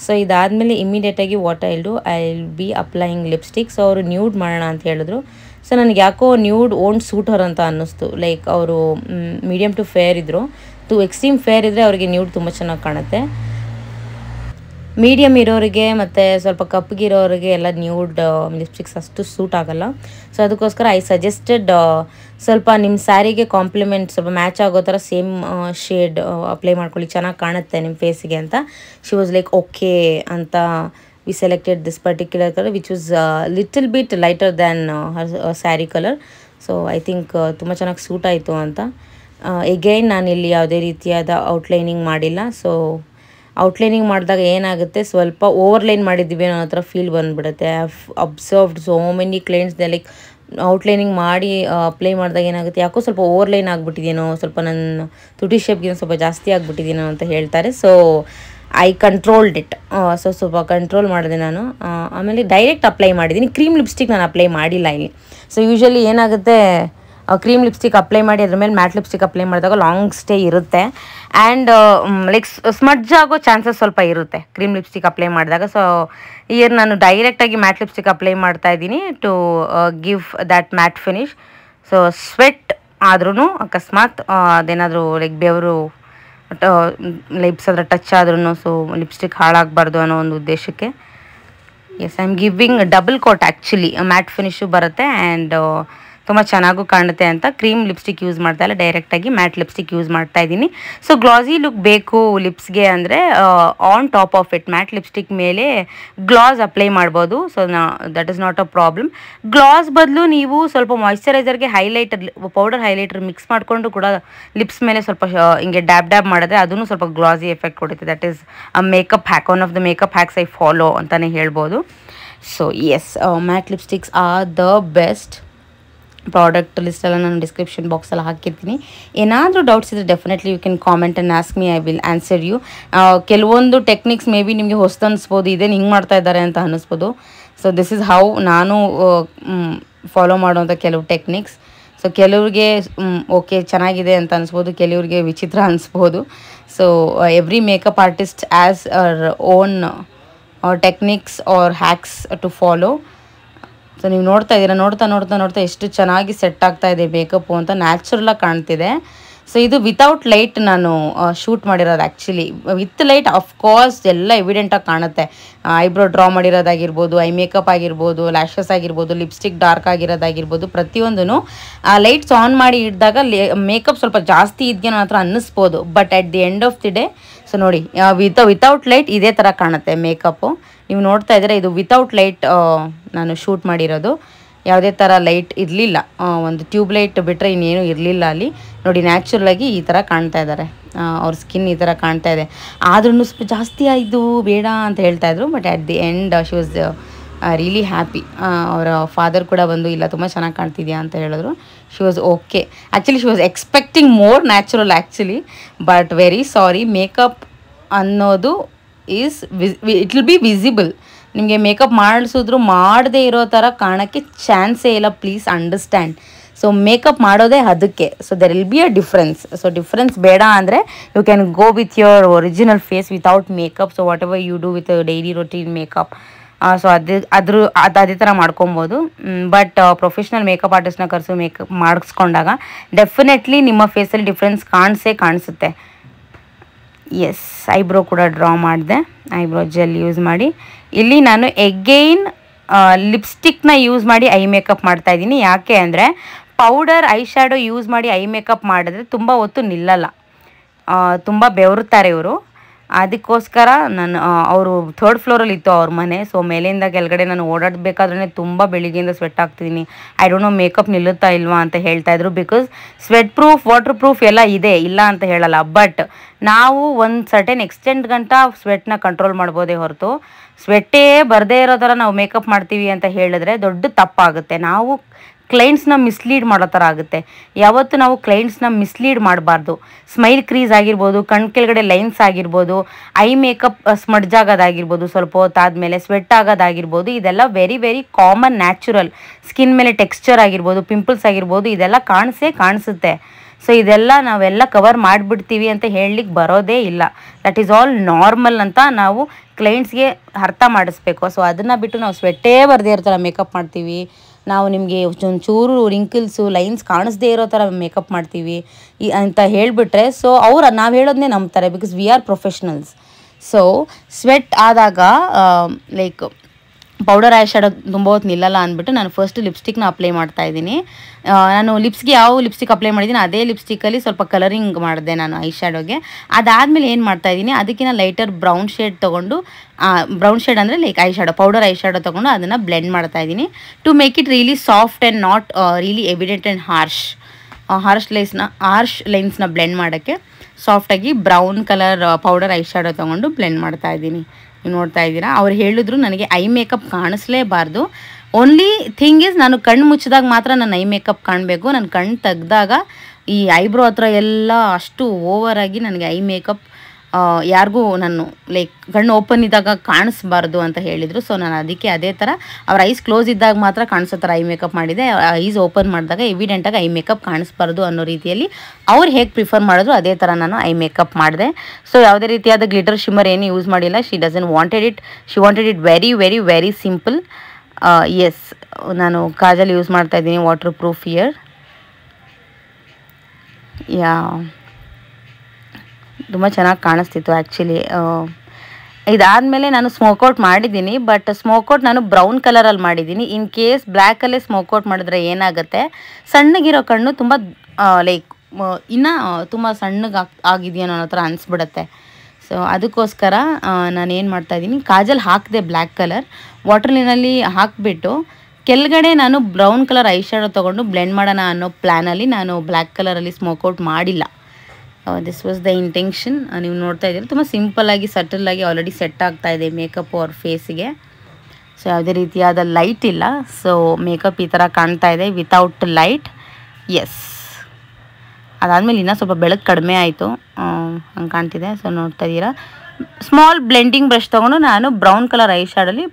ಸೊ ಇದಾದಮೇಲೆ ಇಮಿಡಿಯೇಟಾಗಿ what I will be applying lipstick. So ಅವರು ನ್ಯೂಡ್ ಮಾಡೋಣ ಅಂತ ಹೇಳಿದ್ರು. ಸೊ ನನಗೆ ಯಾಕೋ ನ್ಯೂಡ್ ಓಂಟ್ ಸೂಟ್ ಹರ್ ಅಂತ ಅನ್ನಿಸ್ತು. ಲೈಕ್ ಅವರು ಮೀಡಿಯಮ್ ಟು ಫೇರ್ ಇದ್ದರು. ಎಕ್ಸ್ಟ್ರೀಮ್ ಫೇರ್ ಇದ್ದರೆ ಅವರಿಗೆ ನ್ಯೂಡ್ ತುಂಬ ಚೆನ್ನಾಗಿ ಕಾಣುತ್ತೆ. ಮೀಡಿಯಮ್ ಇರೋರಿಗೆ ಮತ್ತು ಸ್ವಲ್ಪ ಕಪ್ಪಗಿರೋರಿಗೆ ಎಲ್ಲ ನ್ಯೂಡ್ ಲಿಪ್ಸ್ಟಿಕ್ಸ್ ಅಷ್ಟು ಸೂಟ್ ಆಗೋಲ್ಲ. ಸೊ ಅದಕ್ಕೋಸ್ಕರ ಐ ಸಜೆಸ್ಟೆಡ್ ಸ್ವಲ್ಪ ನಿಮ್ಮ ಸ್ಯಾರಿಗೆ ಕಾಂಪ್ಲಿಮೆಂಟ್ ಸ್ವಲ್ಪ ಮ್ಯಾಚ್ ಆಗೋ ಥರ ಸೇಮ್ ಶೇಡ್ ಅಪ್ಲೈ ಮಾಡ್ಕೊಳ್ಳಿ, ಚೆನ್ನಾಗಿ ಕಾಣುತ್ತೆ ನಿಮ್ಮ ಫೇಸಿಗೆ ಅಂತ. ಶಿ ವಾಸ್ ಲೈಕ್ ಓಕೆ ಅಂತ. We selected this particular colour which was little bit lighter than her sari colour. So I think ತುಂಬ ಚೆನ್ನಾಗಿ ಸೂಟ್ ಆಯಿತು ಅಂತ. ಎಗೈನ್ ನಾನಿಲ್ಲಿ ಯಾವುದೇ ರೀತಿಯಾದ ಔಟ್ಲೈನಿಂಗ್ ಮಾಡಿಲ್ಲ. ಸೊ ಔಟ್ಲೈನಿಂಗ್ ಮಾಡಿದಾಗ ಏನಾಗುತ್ತೆ, ಸ್ವಲ್ಪ ಓವರ್ಲೈನ್ ಮಾಡಿದ್ದೀವಿ ಅನ್ನೋ ಹತ್ರ ಫೀಲ್ ಬಂದುಬಿಡುತ್ತೆ. I have observed so many clients they like outlining ಮಾಡಿ ಅಪ್ಲೈ ಮಾಡಿದಾಗ ಏನಾಗುತ್ತೆ, ಯಾಕೋ ಸ್ವಲ್ಪ ಓವರ್ಲೈನ್ ಆಗಿಬಿಟ್ಟಿದೇನೋ, ಸ್ವಲ್ಪ ನನ್ನ ತುಟಿ ಶೇಪ್ಗಿಂತ ಸ್ವಲ್ಪ ಜಾಸ್ತಿ ಆಗಿಬಿಟ್ಟಿದೇನೋ ಅಂತ ಹೇಳ್ತಾರೆ. So I controlled it. So ಸ್ವಲ್ಪ ಕಂಟ್ರೋಲ್ ಮಾಡಿದೆ ನಾನು. ಆಮೇಲೆ ಡೈರೆಕ್ಟ್ ಅಪ್ಲೈ ಮಾಡಿದ್ದೀನಿ. ಕ್ರೀಮ್ ಲಿಪ್ಸ್ಟಿಕ್ ನಾನು ಅಪ್ಲೈ ಮಾಡಿಲ್ಲ ಇಲ್ಲಿ. ಸೊ ಯೂಶ್ವಲಿ ಏನಾಗುತ್ತೆ, ಕ್ರೀಮ್ ಲಿಪ್ಸ್ಟಿಕ್ ಅಪ್ಲೈ ಮಾಡಿ ಅದ್ರ ಮೇಲೆ ಮ್ಯಾಟ್ ಲಿಪ್ಸ್ಟಿಕ್ ಅಪ್ಲೈ ಮಾಡಿದಾಗ ಲಾಂಗ್ ಸ್ಟೇ ಇರುತ್ತೆ ಆ್ಯಂಡ್ ಲೈಕ್ ಸ್ಮಡ್ಜ್ ಆಗೋ ಚಾನ್ಸಸ್ ಸ್ವಲ್ಪ ಇರುತ್ತೆ ಕ್ರೀಮ್ ಲಿಪ್ಸ್ಟಿಕ್ ಅಪ್ಲೈ ಮಾಡಿದಾಗ. ಸೊ ಇಯರ್ ನಾನು ಡೈರೆಕ್ಟಾಗಿ ಮ್ಯಾಟ್ ಲಿಪ್ಸ್ಟಿಕ್ ಅಪ್ಲೈ ಮಾಡ್ತಾ ಇದ್ದೀನಿ to give that matte finish. So sweat ಆದ್ರೂ ಅಕಸ್ಮಾತ್ ಅದೇನಾದರೂ ಲೈಕ್ ಬೆವರು ಲಿಪ್ಸ್ ಹತ್ರ ಟಚ್ ಆದ್ರೂ ಸೊ ಲಿಪ್ಸ್ಟಿಕ್ ಹಾಳಾಗಬಾರ್ದು ಅನ್ನೋ ಒಂದು ಉದ್ದೇಶಕ್ಕೆ yes I am giving double coat. Actually matte finish ಬರುತ್ತೆ ಆ್ಯಂಡ್ ತುಂಬ ಚೆನ್ನಾಗೂ ಕಾಣುತ್ತೆ ಅಂತ ಕ್ರೀಮ್ ಲಿಪ್ಸ್ಟಿಕ್ ಯೂಸ್ ಮಾಡ್ತಾ ಇಲ್ಲ, ಡೈರೆಕ್ಟಾಗಿ ಮ್ಯಾಟ್ ಲಿಪ್ಸ್ಟಿಕ್ ಯೂಸ್ ಮಾಡ್ತಾ ಇದ್ದೀನಿ. ಸೊ ಗ್ಲಾಸಿ ಲುಕ್ ಬೇಕು ಲಿಪ್ಸ್ಗೆ ಅಂದರೆ on top of it mat lipstick ಮೇಲೆ ಗ್ಲಾಸ್ ಅಪ್ಲೈ ಮಾಡ್ಬೋದು. So that is not a problem. Glass ಬದಲು ನೀವು ಸ್ವಲ್ಪ ಮಾಯ್ಶ್ಚರೈಸರ್ಗೆ ಹೈಲೈಟರ್ ಪೌಡರ್ ಹೈಲೈಟರ್ ಮಿಕ್ಸ್ ಮಾಡಿಕೊಂಡು ಕೂಡ ಲಿಪ್ಸ್ ಮೇಲೆ ಸ್ವಲ್ಪ ಹಿಂಗೆ ಡ್ಯಾಬ್ ಮಾಡಿದ್ರೆ ಅದೂ ಸ್ವಲ್ಪ ಗ್ಲಾಸಿ ಎಫೆಕ್ಟ್ ಕೊಡುತ್ತೆ. That is a makeup hack, one of the makeup hacks I follow ಅಂತಲೇ ಹೇಳ್ಬೋದು. So yes, matte lipsticks are the best. Product ಲಿಸ್ಟೆಲ್ಲ ನಾನು ಡಿಸ್ಕ್ರಿಪ್ಷನ್ ಬಾಕ್ಸಲ್ಲಿ ಹಾಕಿರ್ತೀನಿ. ಏನಾದರೂ ಡೌಟ್ಸ್ ಇದ್ದರೆ definitely you can comment and ask me, I will answer you. ಕೆಲವೊಂದು techniques maybe ನಿಮಗೆ ಹೊಸ್ತು ಅನ್ನಿಸ್ಬೋದು, ಇದೇನು ಹಿಂಗೆ ಮಾಡ್ತಾ ಇದ್ದಾರೆ ಅಂತ ಅನ್ನಿಸ್ಬೋದು. ಸೊ ದಿಸ್ ಇಸ್ ಹೌ ನಾನು ಫಾಲೋ ಮಾಡುವಂಥ ಕೆಲವು ಟೆಕ್ನಿಕ್ಸ್. ಸೊ ಕೆಲವ್ರಿಗೆ ಓಕೆ ಚೆನ್ನಾಗಿದೆ ಅಂತ ಅನಿಸ್ಬೋದು, ಕೆಲವ್ರಿಗೆ ವಿಚಿತ್ರ ಅನಿಸ್ಬೋದು. So every makeup artist as our own techniques or hacks to follow. So ನೀವು ನೋಡ್ತಾ ಇದ್ದೀರಾ, ನೋಡ್ತಾ ಎಷ್ಟು ಚೆನ್ನಾಗಿ ಸೆಟ್ ಆಗ್ತಾ ಇದೆ ಮೇಕಪ್ಪು ಅಂತ, ನ್ಯಾಚುರಲಾಗಿ ಕಾಣ್ತಿದೆ. ಸೊ ಇದು ವಿತೌಟ್ ಲೈಟ್ ನಾನು ಶೂಟ್ ಮಾಡಿರೋದು. ಆ್ಯಕ್ಚುಲಿ ವಿತ್ ಲೈಟ್ ಅಫ್ಕೋರ್ಸ್ ಎಲ್ಲ ಎವಿಡೆಂಟಾಗಿ ಕಾಣುತ್ತೆ. ಐಬ್ರೋ ಡ್ರಾ ಮಾಡಿರೋದಾಗಿರ್ಬೋದು, ಐ ಮೇಕಪ್ ಆಗಿರ್ಬೋದು, ಲ್ಯಾಶಸ್ ಆಗಿರ್ಬೋದು, ಲಿಪ್ಸ್ಟಿಕ್ ಡಾರ್ಕ್ ಆಗಿರೋದಾಗಿರ್ಬೋದು, ಪ್ರತಿಯೊಂದೂ ಲೈಟ್ಸ್ ಆನ್ ಮಾಡಿ ಇಡಿದಾಗ ಮೇಕಪ್ ಸ್ವಲ್ಪ ಜಾಸ್ತಿ ಇದೆಯೋ ನನ್ನ ಹತ್ರ ಅನ್ನಿಸ್ಬೋದು. But at the end of the day so ನೋಡಿ ವಿತೌಟ್ ಲೈಟ್ ಇದೇ ಥರ ಕಾಣುತ್ತೆ ಮೇಕಪ್ಪು. ನೀವು ನೋಡ್ತಾ ಇದ್ದೀರಾ, ಇದು ವಿತೌಟ್ ಲೈಟ್ ನಾನು ಶೂಟ್ ಮಾಡಿರೋದು. ಯಾವುದೇ ಥರ ಲೈಟ್ ಇರಲಿಲ್ಲ, ಒಂದು ಟ್ಯೂಬ್ ಲೈಟ್ ಬಿಟ್ಟರೆ ಇನ್ನೇನು ಇರಲಿಲ್ಲ ಅಲ್ಲಿ. ನೋಡಿ ನ್ಯಾಚುರಲಾಗಿ ಈ ಥರ ಕಾಣ್ತಾ ಇದ್ದಾರೆ, ಅವ್ರ ಸ್ಕಿನ್ ಈ ಥರ ಕಾಣ್ತಾ ಇದೆ. ಆದ್ರೂ ಸ್ವಲ್ಪ ಜಾಸ್ತಿ ಆಯಿತು ಬೇಡ ಅಂತ ಹೇಳ್ತಾಯಿದ್ರು. But at the end she was really happy. ಅವರ ಫಾದರ್ ಕೂಡ ಬಂದು ಇಲ್ಲ ತುಂಬ ಚೆನ್ನಾಗಿ ಕಾಣ್ತಿದ್ಯಾ ಅಂತ ಹೇಳಿದ್ರು. She was okay. Actually she was expecting more natural actually. But very sorry, makeup ಅನ್ನೋದು is it will be visible. ನಿಮಗೆ ಮೇಕಪ್ ಮಾಡಿಸಿದ್ರು ಮಾಡದೇ ಇರೋ ಥರ ಕಾಣೋಕ್ಕೆ ಚಾನ್ಸೇ ಇಲ್ಲ, ಪ್ಲೀಸ್ ಅಂಡರ್ಸ್ಟ್ಯಾಂಡ್. ಸೊ ಮೇಕಪ್ ಮಾಡೋದೇ ಅದಕ್ಕೆ. So there will be a difference. So difference ಬೇಡ ಅಂದರೆ you can go with your original face without makeup. So whatever you do with daily routine makeup, so ಅದೇ ಥರ ಮಾಡ್ಕೊಬೋದು. But professional makeup ಆರ್ಟಿಸ್ಟ್ನ ಕರೆಸು makeup ಮಾಡಿಸ್ಕೊಂಡಾಗ definitely ನಿಮ್ಮ ಫೇಸಲ್ಲಿ ಡಿಫ್ರೆನ್ಸ್ ಕಾಣಿಸುತ್ತೆ. ಎಸ್, ಐಬ್ರೋ ಕೂಡ ಡ್ರಾ ಮಾಡಿದೆ, ಐಬ್ರೋ ಜೆಲ್ ಯೂಸ್ ಮಾಡಿ. ಇಲ್ಲಿ ನಾನು ಎಗೈನ್ ಲಿಪ್ಸ್ಟಿಕ್ನ ಯೂಸ್ ಮಾಡಿ ಐ ಮೇಕಪ್ ಮಾಡ್ತಾಯಿದ್ದೀನಿ. ಯಾಕೆ ಅಂದರೆ ಪೌಡರ್ ಐ ಶ್ಯಾಡೋ ಯೂಸ್ ಮಾಡಿ ಐ ಮೇಕಪ್ ಮಾಡಿದ್ರೆ ತುಂಬ ಹೊತ್ತು ನಿಲ್ಲಲ್ಲ, ತುಂಬ ಬೆವರುತ್ತಾರೆ ಇವರು. ಅದಕ್ಕೋಸ್ಕರ ನಾನು ಅವರು ಥರ್ಡ್ ಫ್ಲೋರಲ್ಲಿ ಇತ್ತು ಅವ್ರ ಮನೆ. ಸೊ ಮೇಲಿಂದ ಕೆಳಗಡೆ ನಾನು ಓಡಾಡಬೇಕಾದ್ರೆ ತುಂಬ ಬೆಳಿಗ್ಗೆಯಿಂದ ಸ್ವೆಟ್ ಆಗ್ತಿದ್ದೀನಿ. ಐ ಡೋಂಟ್ ನೋ ಮೇಕಪ್ ನಿಲ್ಲುತ್ತಾ ಇಲ್ವಾ ಅಂತ ಹೇಳ್ತಾಯಿದ್ರು. Because sweat proof, water proof ಎಲ್ಲ ಇದೆ, ಇಲ್ಲ ಅಂತ ಹೇಳಲ್ಲ. ಬಟ್ ನಾವು ಒಂದು ಸರ್ಟೆನ್ ಎಕ್ಸ್ಟೆಂಟ್ ಗಂಟ ಸ್ವೆಟ್ನ ಕಂಟ್ರೋಲ್ ಮಾಡ್ಬೋದೇ ಹೊರತು ಸ್ವೆಟ್ಟೇ ಬರದೇ ಇರೋ ಥರ ನಾವು ಮೇಕಪ್ ಮಾಡ್ತೀವಿ ಅಂತ ಹೇಳಿದ್ರೆ ದೊಡ್ಡ ತಪ್ಪಾಗುತ್ತೆ. ನಾವು ಕ್ಲೈಂಟ್ಸ್ನ ಮಿಸ್ಲೀಡ್ ಮಾಡೋ ಥರ ಆಗುತ್ತೆ. ಯಾವತ್ತು ನಾವು ಕ್ಲೈಂಟ್ಸ್ನ ಮಿಸ್ಲೀಡ್ ಮಾಡಬಾರ್ದು. ಸ್ಮೈಲ್ ಕ್ರೀಸ್ ಆಗಿರ್ಬೋದು, ಕಣ್ಣು ಕೆಳಗಡೆ ಲೈನ್ಸ್ ಆಗಿರ್ಬೋದು, ಐ ಮೇಕಪ್ ಸ್ಮಡ್ಜ್ ಆಗೋದಾಗಿರ್ಬೋದು, ಸ್ವಲ್ಪ ಹೊತ್ತಾದಮೇಲೆ ಸ್ವೆಟ್ ಆಗೋದಾಗಿರ್ಬೋದು, ಇದೆಲ್ಲ very very common, natural. Skin ಮೇಲೆ ಟೆಕ್ಸ್ಚರ್ ಆಗಿರ್ಬೋದು, ಪಿಂಪಲ್ಸ್ ಆಗಿರ್ಬೋದು, ಇದೆಲ್ಲ ಕಾಣಿಸುತ್ತೆ. ಸೊ ಇದೆಲ್ಲ ನಾವೆಲ್ಲ ಕವರ್ ಮಾಡಿಬಿಡ್ತೀವಿ ಅಂತ ಹೇಳಲಿಕ್ಕೆ ಬರೋದೇ ಇಲ್ಲ. ದಟ್ ಈಸ್ ಆಲ್ ನಾರ್ಮಲ್ ಅಂತ ನಾವು ಕ್ಲೈಂಟ್ಸ್ಗೆ ಅರ್ಥ ಮಾಡಿಸ್ಬೇಕು. ಸೊ ಅದನ್ನು ಬಿಟ್ಟು ನಾವು ಸ್ವೆಟ್ಟೇ ಬರದೇ ಇರೋ ಥರ ಮೇಕಪ್ ಮಾಡ್ತೀವಿ, ನಾವು ನಿಮಗೆ ಒಂಚೂರು ರಿಂಕಲ್ಸು ಲೈನ್ಸ್ ಕಾಣಿಸ್ದೇ ಇರೋ ಥರ ಮೇಕಪ್ ಮಾಡ್ತೀವಿ ಅಂತ ಹೇಳಿಬಿಟ್ರೆ ಸೊ ನಾವು ಹೇಳೋದನ್ನೇ ನಂಬ್ತಾರೆ. Because we are professionals. So sweat ಆದಾಗ ಲೈಕ್ ಪೌಡರ್ ಐ ಶ್ಯಾಡೋ ತುಂಬ ಹೊತ್ತು ನಿಲ್ಲಲ್ಲ ಅಂದ್ಬಿಟ್ಟು ನಾನು ಫಸ್ಟ್ ಲಿಪ್ಸ್ಟಿಕ್ನ ಅಪ್ಲೈ ಮಾಡ್ತಾಯಿದ್ದೀನಿ. ನಾನು ಲಿಪ್ಸ್ಗೆ ಯಾವ ಲಿಪ್ಸ್ಟಿಕ್ ಅಪ್ಲೈ ಮಾಡಿದ್ದೀನಿ ಅದೇ ಲಿಪ್ಸ್ಟಿಕ್ಕಲ್ಲಿ ಸ್ವಲ್ಪ ಕಲರಿಂಗ್ ಮಾಡಿದೆ ನಾನು ಐ ಶ್ಯಾಡೋಗೆ. ಅದಾದಮೇಲೆ ಏನು ಮಾಡ್ತಾಯಿದ್ದೀನಿ, ಅದಕ್ಕಿಂತ ಲೈಟರ್ ಬ್ರೌನ್ ಶೇಡ್ ತೊಗೊಂಡು, ಬ್ರೌನ್ ಶೇಡ್ ಅಂದರೆ like eye shadow, powder eye shadow ತೊಗೊಂಡು ಅದನ್ನು ಬ್ಲೆಂಡ್ ಮಾಡ್ತಾಯಿದ್ದೀನಿ to make it really soft and not really evident and harsh. Harsh ಲೈನ್ಸ್ನ ಬ್ಲೆಂಡ್ ಮಾಡೋಕ್ಕೆ ಸಾಫ್ಟಾಗಿ brown colour powder eye shadow ತೊಗೊಂಡು ಬ್ಲೆಂಡ್ ಮಾಡ್ತಾಯಿದ್ದೀನಿ. ನೀವು ನೋಡ್ತಾ ಇದ್ದೀರಾ, ಅವ್ರು ಹೇಳಿದ್ರು ನನಗೆ ಐ ಮೇಕಪ್ ಕಾಣಿಸ್ಲೇಬಾರ್ದು. ಓನ್ಲಿ ಥಿಂಗ್ ಈಸ್ ನಾನು ಕಣ್ಣು ಮುಚ್ಚಿದಾಗ ಮಾತ್ರ ನನ್ನ ಐ ಮೇಕಪ್ ಕಾಣಬೇಕು. ನನ್ನ ಕಣ್ಣು ತೆಗ್ದಾಗ ಈ ಐಬ್ರೋ ಹತ್ರ ಎಲ್ಲ ಅಷ್ಟು ಓವರಾಗಿ ನನಗೆ ಐ ಮೇಕಪ್ ಯಾರಿಗೂ ನಾನು ಲೈಕ್ ಕಣ್ಣು ಓಪನ್ ಇದ್ದಾಗ ಕಾಣಿಸ್ಬಾರ್ದು ಅಂತ ಹೇಳಿದರು. ಸೊ ನಾನು ಅದಕ್ಕೆ ಅದೇ ಥರ ಅವ್ರ ಐಸ್ ಕ್ಲೋಸ್ ಇದ್ದಾಗ ಮಾತ್ರ ಕಾಣಿಸೋ ಥರ ಐ ಮೇಕಪ್ ಮಾಡಿದೆ. ಐಸ್ ಓಪನ್ ಮಾಡಿದಾಗ ಎವಿಡೆಂಟಾಗಿ ಐ ಮೇಕಪ್ ಕಾಣಿಸ್ಬಾರ್ದು ಅನ್ನೋ ರೀತಿಯಲ್ಲಿ ಅವ್ರು ಹೇಗೆ ಪ್ರಿಫರ್ ಮಾಡಿದ್ರು ಅದೇ ಥರ ನಾನು ಐ ಮೇಕಪ್ ಮಾಡಿದೆ. ಸೊ ಯಾವುದೇ ರೀತಿಯಾದ ಗ್ಲಿಟರ್ ಶಿಮ್ಮರ್ ಏನು ಯೂಸ್ ಮಾಡಿಲ್ಲ. She wanted it very very very simple. Yes, ನಾನು ಕಾಜಲ್ ಯೂಸ್ ಮಾಡ್ತಾಯಿದ್ದೀನಿ, ವಾಟರ್ ಪ್ರೂಫ್ ಇಯರ್. ಯಾ, ತುಂಬ ಚೆನ್ನಾಗಿ ಕಾಣಿಸ್ತಿತ್ತು ಆ್ಯಕ್ಚುಲಿ. ಇದಾದಮೇಲೆ ನಾನು ಸ್ಮೋಕ್ಔಟ್ ಮಾಡಿದ್ದೀನಿ, ಬಟ್ ಸ್ಮೋಕ್ಔಟ್ ನಾನು ಬ್ರೌನ್ ಕಲರಲ್ಲಿ ಮಾಡಿದ್ದೀನಿ. ಇನ್ ಕೇಸ್ ಬ್ಲ್ಯಾಕಲ್ಲೇ ಸ್ಮೋಕ್ಔಟ್ ಮಾಡಿದ್ರೆ ಏನಾಗುತ್ತೆ, ಸಣ್ಣಗಿರೋ ಕಣ್ಣು ತುಂಬ ಲೈಕ್ ಇನ್ನೂ ತುಂಬ ಸಣ್ಣಗೆ ಆಗಿದೆಯೋ ಅನ್ನೋ ಥರ ಅನಿಸ್ಬಿಡುತ್ತೆ. ಸೊ ಅದಕ್ಕೋಸ್ಕರ ನಾನೇನು ಮಾಡ್ತಾಯಿದ್ದೀನಿ, ಕಾಜಲ್ ಹಾಕಿದೆ ಬ್ಲ್ಯಾಕ್ ಕಲರ್, ವಾಟರ್ಲಿನಲ್ಲಿ ಹಾಕಿಬಿಟ್ಟು ಕೆಳಗಡೆ ನಾನು ಬ್ರೌನ್ ಕಲರ್ ಐ ಶ್ಯಾಡೋ ತೊಗೊಂಡು ಬ್ಲೆಂಡ್ ಮಾಡೋಣ ಅನ್ನೋ ಪ್ಲ್ಯಾನಲ್ಲಿ ನಾನು ಬ್ಲ್ಯಾಕ್ ಕಲರಲ್ಲಿ ಸ್ಮೋಕ್ಔಟ್ ಮಾಡಿಲ್ಲ. This was the intention. ನೀವು ನೋಡ್ತಾ ಇದ್ದೀರಿ, ತುಂಬ ಸಿಂಪಲ್ಲಾಗಿ ಸಟಲಾಗಿ ಆಲ್ರೆಡಿ ಸೆಟ್ ಆಗ್ತಾ ಇದೆ ಮೇಕಪ್ ಅವ್ರ ಫೇಸಿಗೆ. ಸೊ ಯಾವುದೇ ರೀತಿಯಾದ ಲೈಟ್ ಇಲ್ಲ. ಸೊ ಮೇಕಪ್ ಈ ಥರ ಕಾಣ್ತಾ ಇದೆ ವಿತೌಟ್ ಲೈಟ್. ಎಸ್, ಅದಾದಮೇಲೆ ಇನ್ನೂ ಸ್ವಲ್ಪ ಬೆಳಕು ಕಡಿಮೆ ಆಯಿತು, ಹಂಗೆ ಕಾಣ್ತಿದೆ. ಸೊ ನೋಡ್ತಾ ಇದ್ದೀರಾ, ಸ್ಮಾಲ್ ಬ್ಲೆಂಡಿಂಗ್ ಬ್ರಷ್ ತೊಗೊಂಡು ನಾನು ಬ್ರೌನ್ ಕಲರ್ ಐ ಶ್ಯಾಡಲ್ಲಿ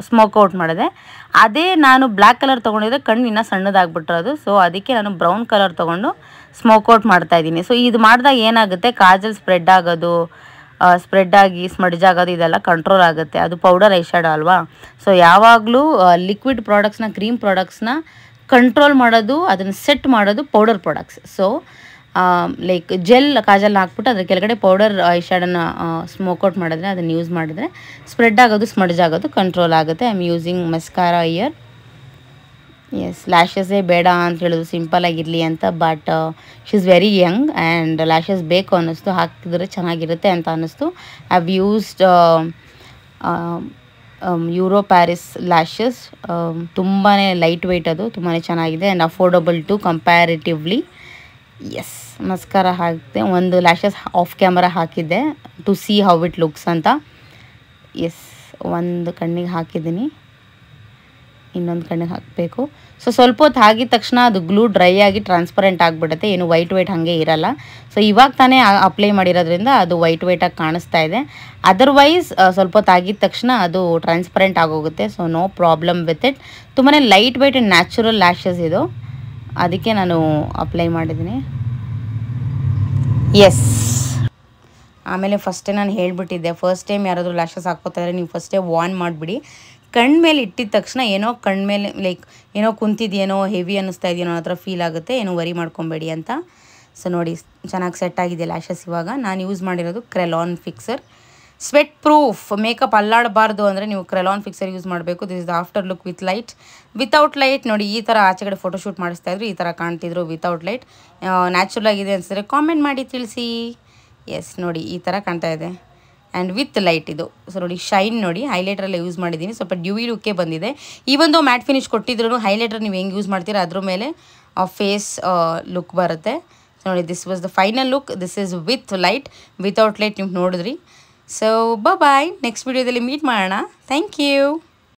ಸ್ಮೋಕ್ಔಟ್ ಮಾಡಿದೆ. ಅದೇ ನಾನು ಬ್ಲ್ಯಾಕ್ ಕಲರ್ ತೊಗೊಂಡಿದ್ರೆ ಕಣ್ಣು ಇನ್ನೂ ಸಣ್ಣದಾಗ್ಬಿಟ್ಟಿರೋದು. ಸೊ ಅದಕ್ಕೆ ನಾನು ಬ್ರೌನ್ ಕಲರ್ ತೊಗೊಂಡು ಸ್ಮೋಕ್ಔಟ್ ಮಾಡ್ತಾಯಿದ್ದೀನಿ. ಸೊ ಇದು ಮಾಡಿದಾಗ ಏನಾಗುತ್ತೆ, ಕಾಜಲ್ ಸ್ಪ್ರೆಡ್ ಆಗಿ ಸ್ಮಡ್ಜ್ ಆಗೋದು ಇದೆಲ್ಲ ಕಂಟ್ರೋಲ್ ಆಗುತ್ತೆ. ಅದು ಪೌಡರ್ ಐ ಶ್ಯಾಡೋ ಅಲ್ವಾ. ಸೊ ಯಾವಾಗಲೂ ಲಿಕ್ವಿಡ್ ಪ್ರಾಡಕ್ಟ್ಸ್ನ, ಕ್ರೀಮ್ ಪ್ರಾಡಕ್ಟ್ಸ್ನ ಕಂಟ್ರೋಲ್ ಮಾಡೋದು, ಅದನ್ನು ಸೆಟ್ ಮಾಡೋದು powder products. So like gel Kajal ಹಾಕ್ಬಿಟ್ಟು ಅದ್ರ ಕೆಳಗಡೆ ಪೌಡರ್ ಐ ಶ್ಯಾಡೋನ ಸ್ಮೋಕ್ಔಟ್ ಮಾಡಿದ್ರೆ, ಅದನ್ನು ಯೂಸ್ ಮಾಡಿದ್ರೆ ಸ್ಪ್ರೆಡ್ ಆಗೋದು, ಸ್ಮಡ್ಜ್ ಆಗೋದು ಕಂಟ್ರೋಲ್ ಆಗುತ್ತೆ. I am using mascara here. Yes, ಲ್ಯಾಶಸ್ಸೇ ಬೇಡ ಅಂತ ಹೇಳೋದು, ಸಿಂಪಲಾಗಿರಲಿ ಅಂತ. But she is very young and lashes ಬೇಕು ಅನ್ನಿಸ್ತು, ಹಾಕಿದ್ರೆ ಚೆನ್ನಾಗಿರುತ್ತೆ ಅಂತ ಅನ್ನಿಸ್ತು. I have used Euro Paris lashes. ತುಂಬಾ ಲೈಟ್ ವೆಯ್ಟ್, ಅದು ತುಂಬಾ ಚೆನ್ನಾಗಿದೆ and affordable too comparatively. Yes, mascara ಹಾಕಿದೆ. ಒಂದು ಲ್ಯಾಶಸ್ ಆಫ್ ಕ್ಯಾಮರಾ ಹಾಕಿದ್ದೆ to see how it looks ಅಂತ. ಎಸ್, ಒಂದು ಕಣ್ಣಿಗೆ ಹಾಕಿದ್ದೀನಿ, ಇನ್ನೊಂದು ಕಣ್ಣಿಗೆ ಹಾಕಬೇಕು. ಸೊ ಸ್ವಲ್ಪ ಹೊತ್ತು ಆಗಿದ ತಕ್ಷಣ ಅದು ಗ್ಲೂ ಡ್ರೈ ಆಗಿ ಟ್ರಾನ್ಸ್ಪರೆಂಟ್ ಆಗಿಬಿಡುತ್ತೆ, ಏನು ವೈಟ್ ಹಾಗೆ ಇರಲ್ಲ. ಸೊ ಇವಾಗ ತಾನೇ ಅಪ್ಲೈ ಮಾಡಿರೋದ್ರಿಂದ ಅದು ವೈಟಾಗಿ ಕಾಣಿಸ್ತಾ ಇದೆ. ಅದರ್ವೈಸ್ ಸ್ವಲ್ಪ ಹೊತ್ತು ಆಗಿದ ತಕ್ಷಣ ಅದು ಟ್ರಾನ್ಸ್ಪರೆಂಟ್ ಆಗೋಗುತ್ತೆ. So no problem with it. ತುಂಬಾ light weight and natural lashes ಇದು, ಅದಕ್ಕೆ ನಾನು ಅಪ್ಲೈ ಮಾಡಿದ್ದೀನಿ. ಎಸ್, ಆಮೇಲೆ ಫಸ್ಟೇ ನಾನು ಹೇಳಿಬಿಟ್ಟಿದ್ದೆ, ಫಸ್ಟ್ ಟೈಮ್ ಯಾರಾದರೂ ಲ್ಯಾಶಸ್ ಹಾಕ್ಕೋತಾಯಿದ್ರೆ ನೀವು ಫಸ್ಟೇ ವಾರ್ನ್ ಮಾಡಿಬಿಡಿ. ಕಣ್ಣು ಮೇಲೆ ಇಟ್ಟಿದ ತಕ್ಷಣ ಏನೋ ಕಣ್ಣು ಮೇಲೆ ಲೈಕ್ ಏನೋ ಕುಂತಿದೆಯೇನೋ, ಹೆವಿ ಅನ್ನಿಸ್ತಾ ಇದೆಯೇನೋ ಆ ಥರ ಫೀಲ್ ಆಗುತ್ತೆ, ಏನೋ ವರಿ ಮಾಡ್ಕೊಬೇಡಿ ಅಂತ. ಸೊ ನೋಡಿ, ಚೆನ್ನಾಗಿ ಸೆಟ್ ಆಗಿದೆ ಲ್ಯಾಶಸ್. ಇವಾಗ ನಾನು ಯೂಸ್ ಮಾಡಿರೋದು ಕ್ರೆಲಾನ್ ಫಿಕ್ಸರ್. ಸ್ವೆಟ್ ಪ್ರೂಫ್ ಮೇಕಪ್ ಅಲ್ಲಾಡಬಾರ್ದು ಅಂದರೆ ನೀವು ಕ್ರೆಲಾನ್ ಫಿಕ್ಸರ್ ಯೂಸ್ ಮಾಡಬೇಕು. This is after look with light. Without light ನೋಡಿ, ಈ ಥರ ಆಚೆ ಕಡೆ ಫೋಟೋಶೂಟ್ ಮಾಡಿಸ್ತಾಯಿದ್ರು, ಈ ಥರ ಕಾಣ್ತಿದ್ರು ವಿತೌಟ್ ಲೈಟ್. ನ್ಯಾಚುರಲ್ ಆಗಿದೆ ಅನಿಸಿದ್ರೆ ಕಾಮೆಂಟ್ ಮಾಡಿ ತಿಳಿಸಿ. ಎಸ್ ನೋಡಿ, ಈ ಥರ ಕಾಣ್ತಾ ಇದೆ. ಆ್ಯಂಡ್ ವಿತ್ ಲೈಟ್ ಇದು. ಸೊ ನೋಡಿ, ಶೈನ್ ನೋಡಿ, ಹೈಲೈಟ್ರೆಲ್ಲ ಯೂಸ್ ಮಾಡಿದ್ದೀನಿ, ಸ್ವಲ್ಪ ಡ್ಯೂವಿ ಲುಕ್ಕೇ ಬಂದಿದೆ. ಈ ಒಂದು ಮ್ಯಾಟ್ ಫಿನಿಶ್ ಕೊಟ್ಟಿದ್ರು ಹೈಲೈಟರ್ ನೀವು ಹೆಂಗೆ ಯೂಸ್ ಮಾಡ್ತೀರಾ ಅದ್ರ ಮೇಲೆ ಫೇಸ್ ಲುಕ್ ಬರುತ್ತೆ. ಸೊ ನೋಡಿ, this was the final look. This is with light, without light ನೀವು ನೋಡಿದ್ರಿ. ಸೊ ಬಾಯ್, ನೆಕ್ಸ್ಟ್ ವಿಡಿಯೋದಲ್ಲಿ ಮೀಟ್ ಮಾಡೋಣ. Thank you.